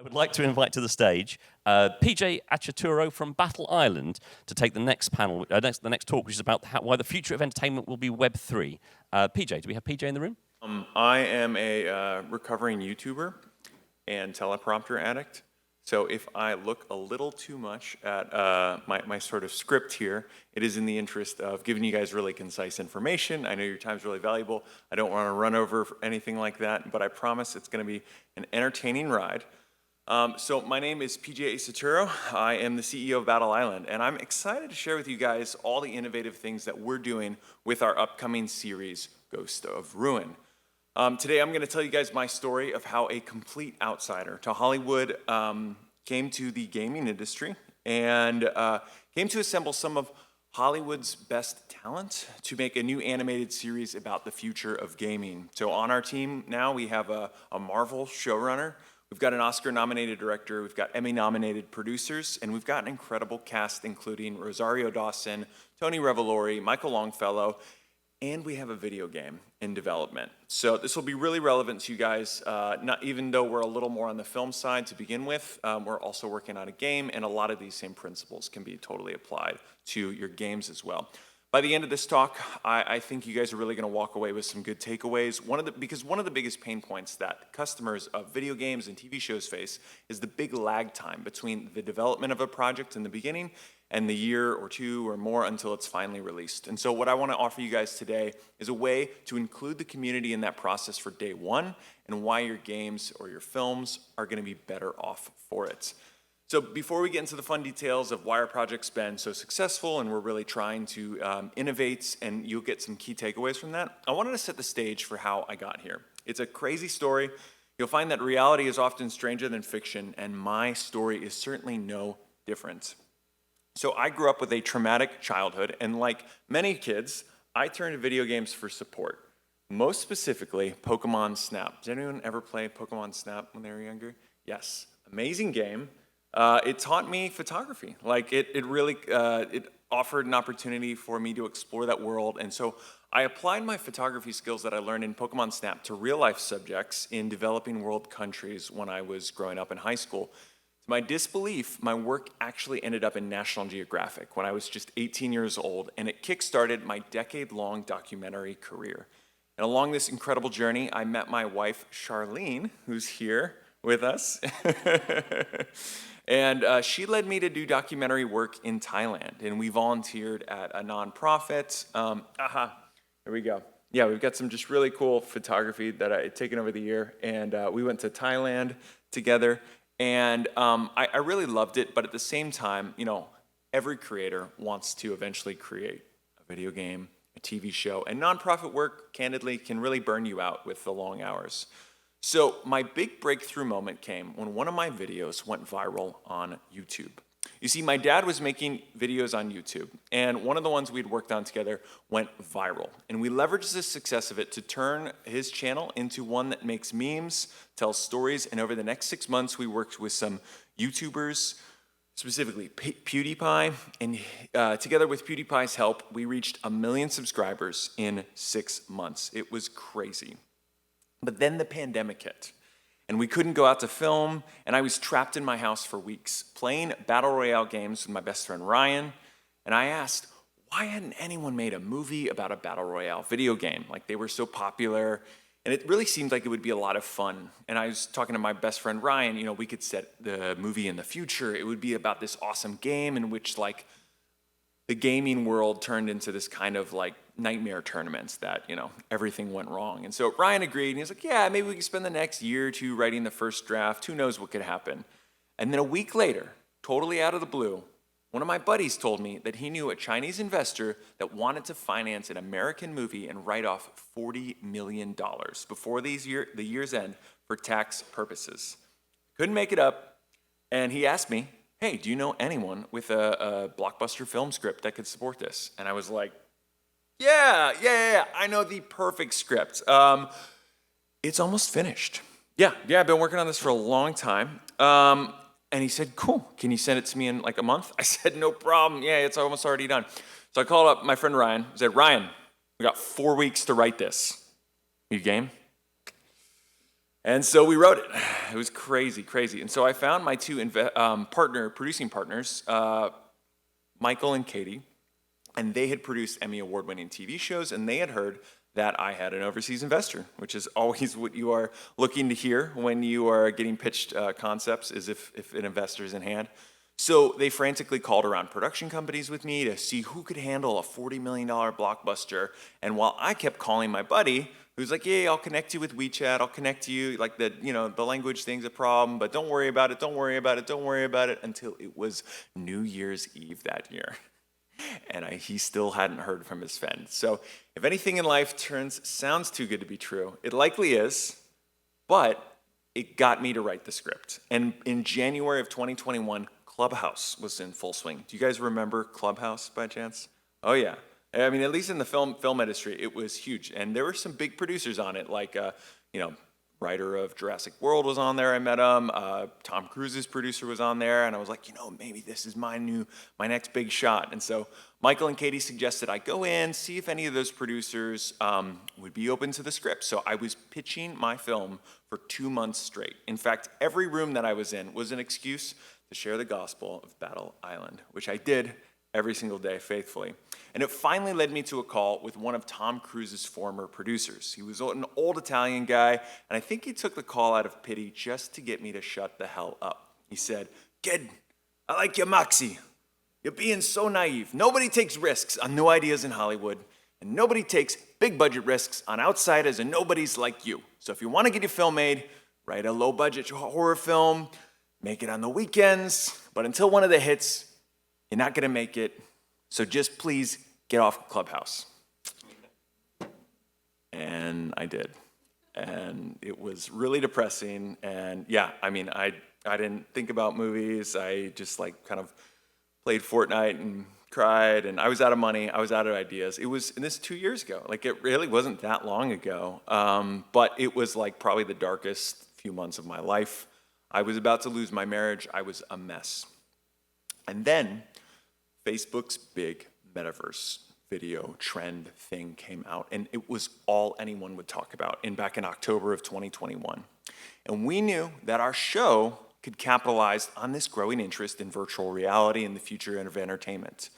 I would like to invite to the stage PJ Accetturo from Battle Island to take the next panel, the next talk, which is about why the future of entertainment will be Web3. PJ, do we have PJ in the room? I am a recovering YouTuber and teleprompter addict. So if I look a little too much at my sort of script here, it is in the interest of giving you guys really concise information. I know your time's really valuable. I don't want to run over anything like that, but I promise it's going to be an entertaining ride. So my name is PJ Accetturo. I am the CEO of Battle Island, and I'm excited to share with you guys all the innovative things that we're doing with our upcoming series, Ghost of Ruin. Today I'm going to tell you guys my story of how a complete outsider to Hollywood came to the gaming industry and came to assemble some of Hollywood's best talent to make a new animated series about the future of gaming. So on our team now we have a Marvel showrunner, we've got an Oscar-nominated director, we've got Emmy-nominated producers, and we've got an incredible cast including Rosario Dawson, Tony Revolori, Michael Longfellow, and we have a video game in development. So this will be really relevant to you guys, not even though we're a little more on the film side to begin with, we're also working on a game, and a lot of these same principles can be totally applied to your games as well. By the end of this talk, I think you guys are really gonna walk away with some good takeaways. Because one of the biggest pain points that customers of video games and TV shows face is the big lag time between the development of a project in the beginning and the year or two or more until it's finally released. And so what I want to offer you guys today is a way to include the community in that process for day one and why your games or your films are going to be better off for it. So before we get into the fun details of why our project's been so successful and we're really trying to innovate, and you'll get some key takeaways from that, I wanted to set the stage for how I got here. It's a crazy story. You'll find that reality is often stranger than fiction, and my story is certainly no different. So I grew up with a traumatic childhood, and like many kids, I turned to video games for support. Most specifically, Pokemon Snap. Did anyone ever play Pokemon Snap when they were younger? Yes, amazing game. It taught me photography. Like it really offered an opportunity for me to explore that world, and so I applied my photography skills that I learned in Pokemon Snap to real life subjects in developing world countries when I was growing up in high school. To my disbelief, my work actually ended up in National Geographic when I was just 18 years old, and it kickstarted my decade-long documentary career. And along this incredible journey, I met my wife, Charlene, who's here with us. And she led me to do documentary work in Thailand, and we volunteered at a nonprofit. Here we go. Yeah, we've got some just really cool photography that I had taken over the year, and we went to Thailand together. And I really loved it, but at the same time, you know, every creator wants to eventually create a video game, a TV show, and nonprofit work, candidly, can really burn you out with the long hours. So my big breakthrough moment came when one of my videos went viral on YouTube. You see, my dad was making videos on YouTube, and one of the ones we'd worked on together went viral. And we leveraged the success of it to turn his channel into one that makes memes, tells stories, and over the next 6 months, we worked with some YouTubers, specifically PewDiePie, and together with PewDiePie's help, we reached 1 million subscribers in 6 months. It was crazy. But then the pandemic hit. And we couldn't go out to film, and I was trapped in my house for weeks, playing Battle Royale games with my best friend Ryan, and I asked, why hadn't anyone made a movie about a Battle Royale video game? Like, they were so popular, and it really seemed like it would be a lot of fun. And I was talking to my best friend Ryan, you know, we could set the movie in the future. It would be about this awesome game in which, like, the gaming world turned into this kind of like nightmare tournaments that, you know, everything went wrong. And so Ryan agreed, and he was like, yeah, maybe we could spend the next year or two writing the first draft. Who knows what could happen? And then a week later, totally out of the blue, one of my buddies told me that he knew a Chinese investor that wanted to finance an American movie and write off $40 million before the year's end for tax purposes. Couldn't make it up, and he asked me, hey, do you know anyone with a blockbuster film script that could support this? And I was like, yeah, I know the perfect script. It's almost finished. Yeah, I've been working on this for a long time. And he said, cool, can you send it to me in like a month? I said, no problem, yeah, it's almost already done. So I called up my friend Ryan, I said, Ryan, we got 4 weeks to write this. You game? And so we wrote it. It was crazy, crazy. And so I found my two producing partners, Michael and Katie, and they had produced Emmy Award-winning TV shows, and they had heard that I had an overseas investor, which is always what you are looking to hear when you are getting pitched concepts, is if an investor is in hand. So they frantically called around production companies with me to see who could handle a $40 million blockbuster. And while I kept calling my buddy, who's like, yeah, I'll connect you with WeChat, I'll connect you, like the language thing's a problem, but don't worry about it, don't worry about it, don't worry about it, until it was New Year's Eve that year. And he still hadn't heard from his friend. So if anything in life sounds too good to be true, it likely is, but it got me to write the script. And in January of 2021, Clubhouse was in full swing. Do you guys remember Clubhouse by chance? Oh yeah. I mean, at least in the film industry, it was huge. And there were some big producers on it, like, writer of Jurassic World was on there, I met him. Tom Cruise's producer was on there, and I was like, maybe this is my next big shot. And so Michael and Katie suggested I go in, see if any of those producers would be open to the script. So I was pitching my film for 2 months straight. In fact, every room that I was in was an excuse to share the gospel of Battle Island, which I did every single day faithfully. And it finally led me to a call with one of Tom Cruise's former producers. He was an old Italian guy, and I think he took the call out of pity just to get me to shut the hell up. He said, "Kid, I like your moxie. You're being so naive. Nobody takes risks on new ideas in Hollywood, and nobody takes big budget risks on outsiders and nobodies like you. So if you want to get your film made, write a low budget horror film, make it on the weekends, but until one of the hits, you're not going to make it. So just please get off Clubhouse." And I did. And it was really depressing. And yeah, I mean, I didn't think about movies. I just kind of played Fortnite and cried. And I was out of money. I was out of ideas. And this 2 years ago. It really wasn't that long ago. But it was probably the darkest few months of my life. I was about to lose my marriage. I was a mess. And then Facebook's big metaverse video trend thing came out, and it was all anyone would talk about back in October of 2021. And we knew that our show could capitalize on this growing interest in virtual reality and the future of entertainment.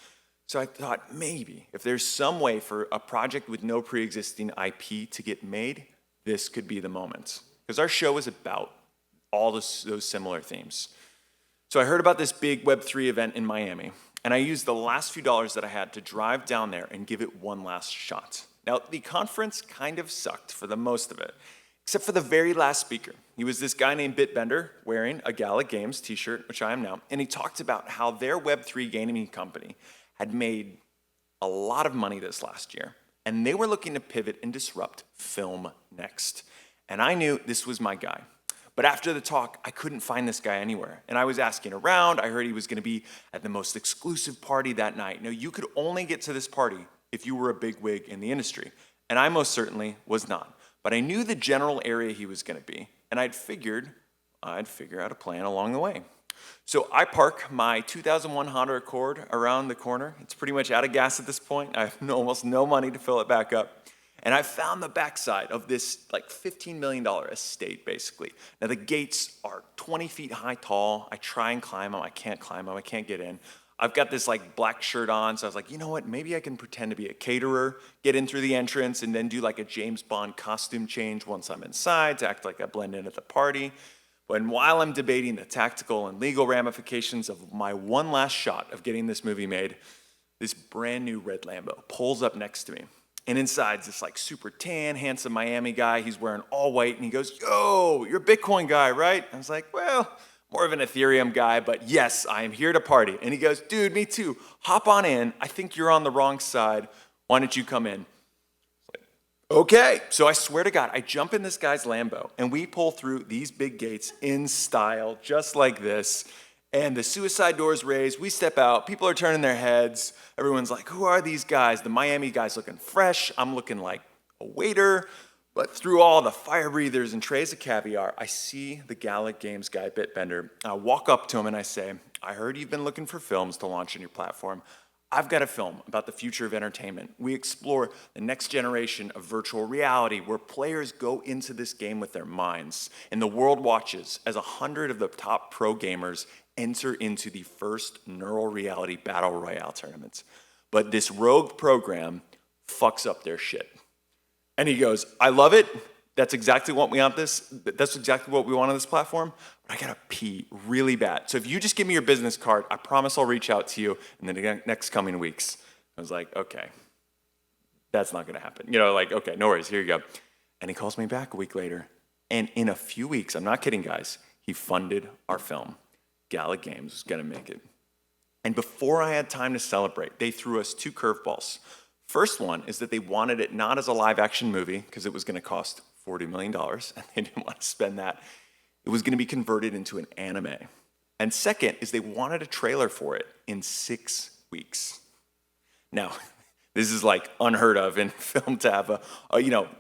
So I thought maybe if there's some way for a project with no pre-existing IP to get made, this could be the moment. Because our show is about all those similar themes. So I heard about this big Web3 event in Miami, and I used the last few dollars that I had to drive down there and give it one last shot. Now, the conference kind of sucked for the most of it, except for the very last speaker. He was this guy named Bitbender wearing a Gala Games t-shirt, which I am now, and he talked about how their Web3 gaming company had made a lot of money this last year, and they were looking to pivot and disrupt film next. And I knew this was my guy. But after the talk, I couldn't find this guy anywhere. And I was asking around. I heard he was going to be at the most exclusive party that night. Now, you could only get to this party if you were a bigwig in the industry. And I most certainly was not. But I knew the general area he was going to be. And I'd figure out a plan along the way. So I park my 2001 Honda Accord around the corner. It's pretty much out of gas at this point. I have almost no money to fill it back up. And I found the backside of this $15 million estate, basically. Now the gates are 20 feet high tall. I try and climb them. I can't climb them. I can't get in. I've got this black shirt on, so I was like, you know what? Maybe I can pretend to be a caterer, get in through the entrance, and then do a James Bond costume change once I'm inside to act like I blend in at the party. But while I'm debating the tactical and legal ramifications of my one last shot of getting this movie made, this brand new red Lambo pulls up next to me. And inside's this super tan, handsome Miami guy. He's wearing all white, and he goes, "Yo, you're a Bitcoin guy, right?" I was like, "Well, more of an Ethereum guy, but yes, I am here to party." And he goes, "Dude, me too. Hop on in. I think you're on the wrong side. Why don't you come in?" Okay. So I swear to God, I jump in this guy's Lambo, and we pull through these big gates in style, just like this. And the suicide doors raised, we step out, people are turning their heads. Everyone's like, who are these guys? The Miami guy's looking fresh. I'm looking like a waiter. But through all the fire breathers and trays of caviar, I see the Gala Games guy, Bitbender. I walk up to him and I say, "I heard you've been looking for films to launch on your platform. I've got a film about the future of entertainment. We explore the next generation of virtual reality where players go into this game with their minds, and the world watches as 100 of the top pro gamers enter into the first neural reality battle royale tournaments. But this rogue program fucks up their shit. And he goes, I love it. That's exactly what we want that's exactly what we want on this platform, but I gotta pee really bad. So if you just give me your business card, I promise I'll reach out to you in the next coming weeks. I was like, okay, that's not gonna happen. Okay, no worries, here you go. And he calls me back a week later, and in a few weeks, I'm not kidding guys, he funded our film. Gala Games was gonna make it. And before I had time to celebrate, they threw us 2 curveballs. First one is that they wanted it not as a live action movie, because it was gonna cost $40 million, and they didn't want to spend that. It was going to be converted into an anime. And second is they wanted a trailer for it in 6 weeks. Now, this is like unheard of in film to have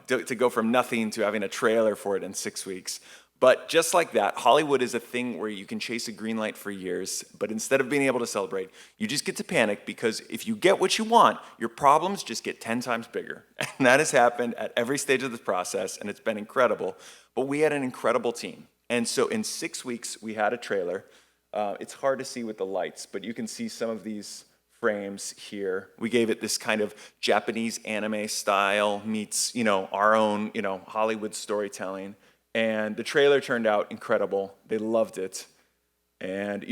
to go from nothing to having a trailer for it in 6 weeks. But just like that, Hollywood is a thing where you can chase a green light for years, but instead of being able to celebrate, you just get to panic because if you get what you want, your problems just get 10 times bigger. And that has happened at every stage of this process, and it's been incredible. But we had an incredible team. And so in 6 weeks, we had a trailer. It's hard to see with the lights, but you can see some of these frames here. We gave it this kind of Japanese anime style meets, our own, Hollywood storytelling. And the trailer turned out incredible. They loved it. And,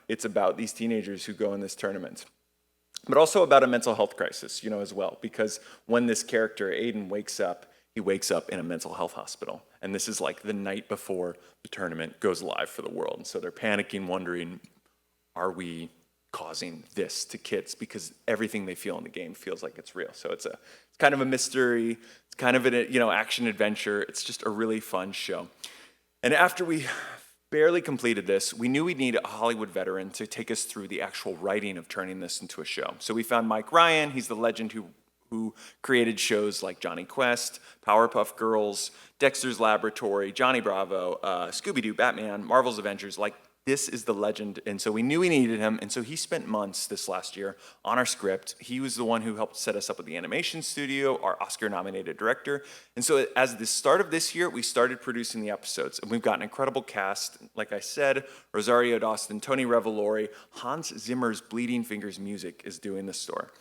it's about these teenagers who go in this tournament. But also about a mental health crisis, as well. Because when this character, Aiden, wakes up, he wakes up in a mental health hospital. And this is like the night before the tournament goes live for the world. And so they're panicking, wondering, are we causing this to kids? Because everything they feel in the game feels like it's real. So it's kind of a mystery. It's kind of an action adventure. It's just a really fun show. And after we barely completed this, we knew we'd need a Hollywood veteran to take us through the actual writing of turning this into a show. So we found Mike Ryan. He's the legend who created shows like Johnny Quest, Powerpuff Girls, Dexter's Laboratory, Johnny Bravo, Scooby-Doo, Batman, Marvel's Avengers. This is the legend, and so we knew we needed him, and so he spent months this last year on our script. He was the one who helped set us up with the animation studio, our Oscar-nominated director, and so as the start of this year, we started producing the episodes, and we've got an incredible cast. Like I said, Rosario Dawson, Tony Revolori, Hans Zimmer's Bleeding Fingers music is doing the score.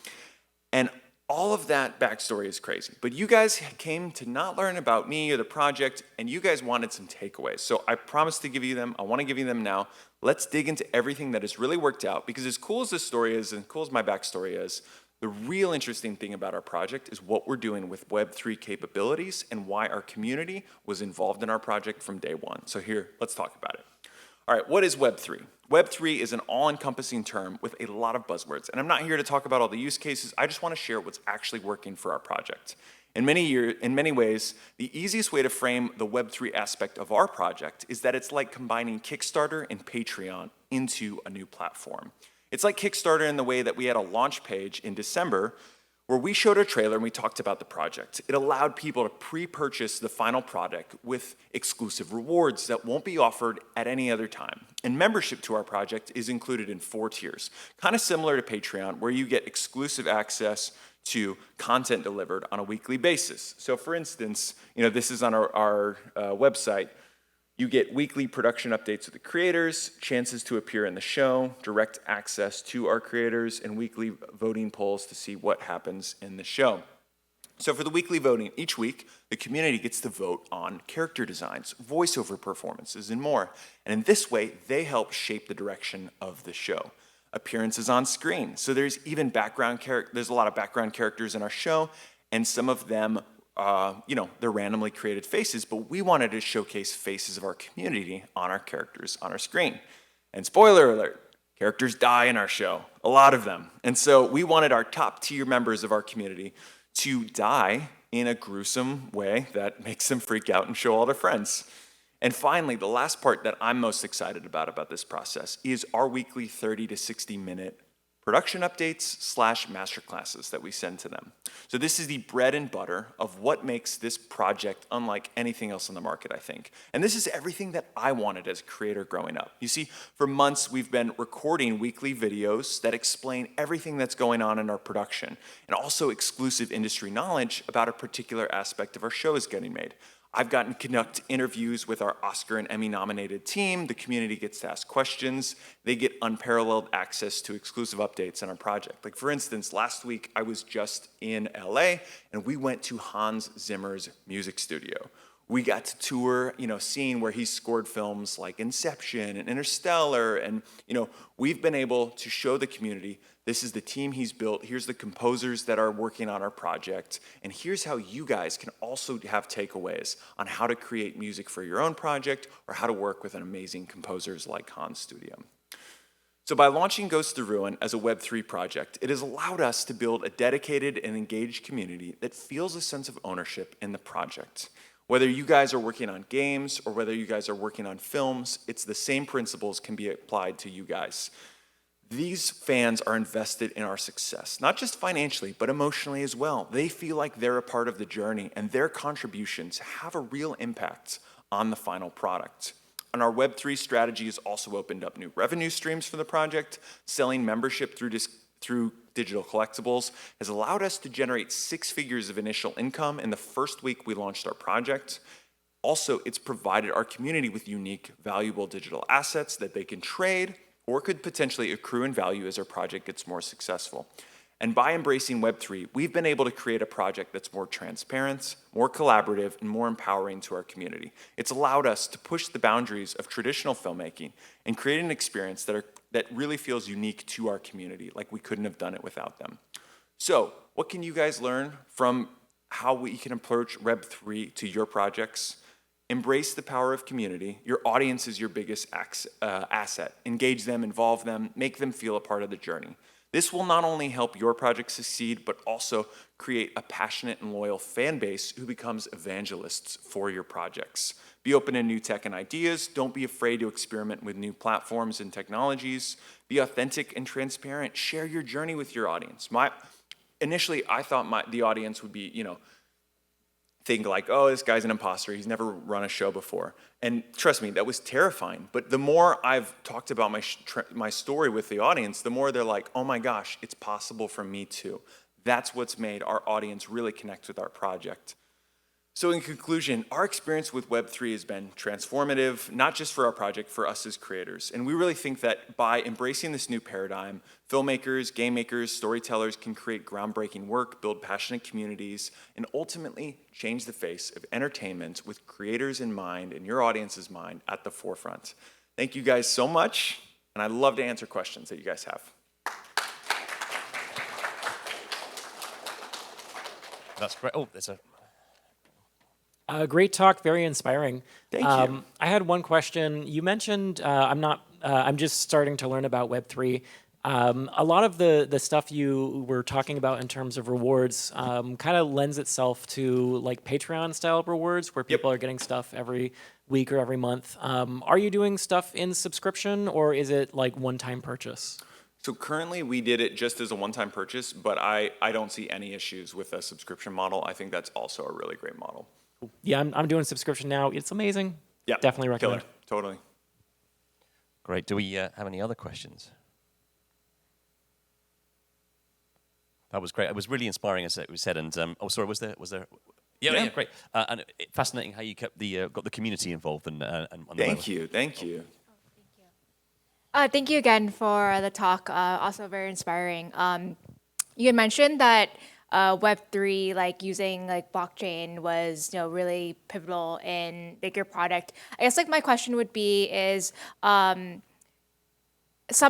And all of that backstory is crazy, but you guys came to not learn about me or the project, and you guys wanted some takeaways. So I promised to give you them. I want to give you them now. Let's dig into everything that has really worked out, because as cool as this story is, and cool as my backstory is, the real interesting thing about our project is what we're doing with Web3 capabilities and why our community was involved in our project from day one. So here, let's talk about it. All right, what is Web3? Web3 is an all-encompassing term with a lot of buzzwords, and I'm not here to talk about all the use cases. I just want to share what's actually working for our project. In many ways, the easiest way to frame the Web3 aspect of our project is that it's like combining Kickstarter and Patreon into a new platform. It's like Kickstarter in the way that we had a launch page in December where we showed a trailer and we talked about the project. It allowed people to pre-purchase the final product with exclusive rewards that won't be offered at any other time. And membership to our project is included in 4 tiers, kind of similar to Patreon, where you get exclusive access to content delivered on a weekly basis. So for instance, this is on our website. You get weekly production updates with the creators, chances to appear in the show, direct access to our creators, and weekly voting polls to see what happens in the show. So for the weekly voting, each week, the community gets to vote on character designs, voiceover performances, and more. And in this way, they help shape the direction of the show. Appearances on screen. So there's even there's a lot of background characters in our show, and some of them they're randomly created faces, but we wanted to showcase faces of our community on our characters on our screen. And spoiler alert, characters die in our show, a lot of them. And so we wanted our top tier members of our community to die in a gruesome way that makes them freak out and show all their friends. And finally, the last part that I'm most excited about this process is our weekly 30 to 60 minute production updates / masterclasses that we send to them. So this is the bread and butter of what makes this project unlike anything else on the market, I think. And this is everything that I wanted as a creator growing up. You see, for months we've been recording weekly videos that explain everything that's going on in our production, and also exclusive industry knowledge about a particular aspect of our show is getting made. I've gotten to conduct interviews with our Oscar and Emmy nominated team. The community gets to ask questions. They get unparalleled access to exclusive updates on our project. Like for instance, last week I was just in LA and we went to Hans Zimmer's music studio. We got to tour, seeing where he scored films like Inception and Interstellar. And, we've been able to show the community, this is the team he's built, here's the composers that are working on our project, and here's how you guys can also have takeaways on how to create music for your own project or how to work with an amazing composers like Hans Studio. So by launching Ghost to Ruin as a Web3 project, it has allowed us to build a dedicated and engaged community that feels a sense of ownership in the project. Whether you guys are working on games or whether you guys are working on films, it's the same principles can be applied to you guys. These fans are invested in our success, not just financially, but emotionally as well. They feel like they're a part of the journey and their contributions have a real impact on the final product. And our Web3 strategy has also opened up new revenue streams for the project. Selling membership through digital collectibles has allowed us to generate 6 figures of initial income in the first week we launched our project. Also, it's provided our community with unique, valuable digital assets that they can trade or could potentially accrue in value as our project gets more successful. And by embracing Web3, we've been able to create a project that's more transparent, more collaborative, and more empowering to our community. It's allowed us to push the boundaries of traditional filmmaking and create an experience that really feels unique to our community, like we couldn't have done it without them. So, what can you guys learn from how we can approach Web3 to your projects? Embrace the power of community. Your audience is your biggest asset. Engage them, involve them, make them feel a part of the journey. This will not only help your project succeed, but also create a passionate and loyal fan base who becomes evangelists for your projects. Be open to new tech and ideas. Don't be afraid to experiment with new platforms and technologies. Be authentic and transparent. Share your journey with your audience. Initially, I thought the audience would be, think like, oh, this guy's an imposter. He's never run a show before. And trust me, that was terrifying. But the more I've talked about my story with the audience, the more they're like, oh my gosh, it's possible for me too. That's what's made our audience really connect with our project. So in conclusion, our experience with Web3 has been transformative, not just for our project, for us as creators. And we really think that by embracing this new paradigm, filmmakers, game makers, storytellers can create groundbreaking work, build passionate communities, and ultimately change the face of entertainment with creators in mind and your audience's mind at the forefront. Thank you guys so much, and I'd love to answer questions that you guys have. That's great. Oh, there's a... Great talk, very inspiring. Thank you. I had one question. You mentioned I'm just starting to learn about Web3. A lot of the stuff you were talking about in terms of rewards kind of lends itself to like Patreon style rewards where people are getting stuff every week or every month. Are you doing stuff in subscription or is it like one-time purchase? So currently we did it just as a one-time purchase, but I don't see any issues with a subscription model. I think that's also a really great model. Yeah, I'm doing subscription now. It's amazing. Yeah, Definitely recommend. Killer. Totally. Great. Do we have any other questions? That was great. It was really inspiring, as we said. And oh, sorry, was there? Yeah, great. And fascinating how you kept got the community involved and Thank you. Thank you again for the talk. Also very inspiring. You had mentioned that Web3, like using like blockchain, was really pivotal in like your product. I guess like my question would be is some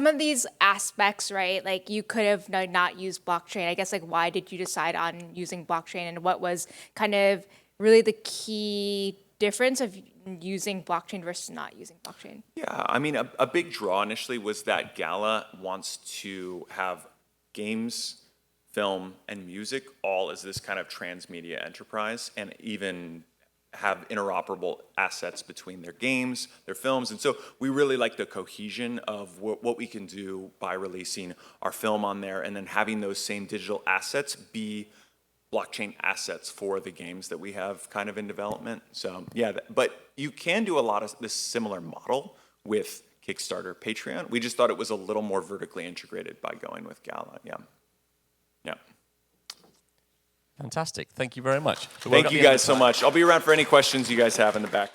of these aspects, right? Like you could have not used blockchain. I guess like why did you decide on using blockchain, and what was kind of really the key difference of using blockchain versus not using blockchain? Yeah, I mean, a big draw initially was that Gala wants to have games, film, and music all as this kind of transmedia enterprise, and even have interoperable assets between their games, their films. And so we really like the cohesion of what we can do by releasing our film on there and then having those same digital assets be blockchain assets for the games that we have kind of in development. So yeah, but you can do a lot of this similar model with Kickstarter, Patreon. We just thought it was a little more vertically integrated by going with Gala. Yeah. Yeah. Fantastic. Thank you very much. Thank you guys so much. I'll be around for any questions you guys have in the back.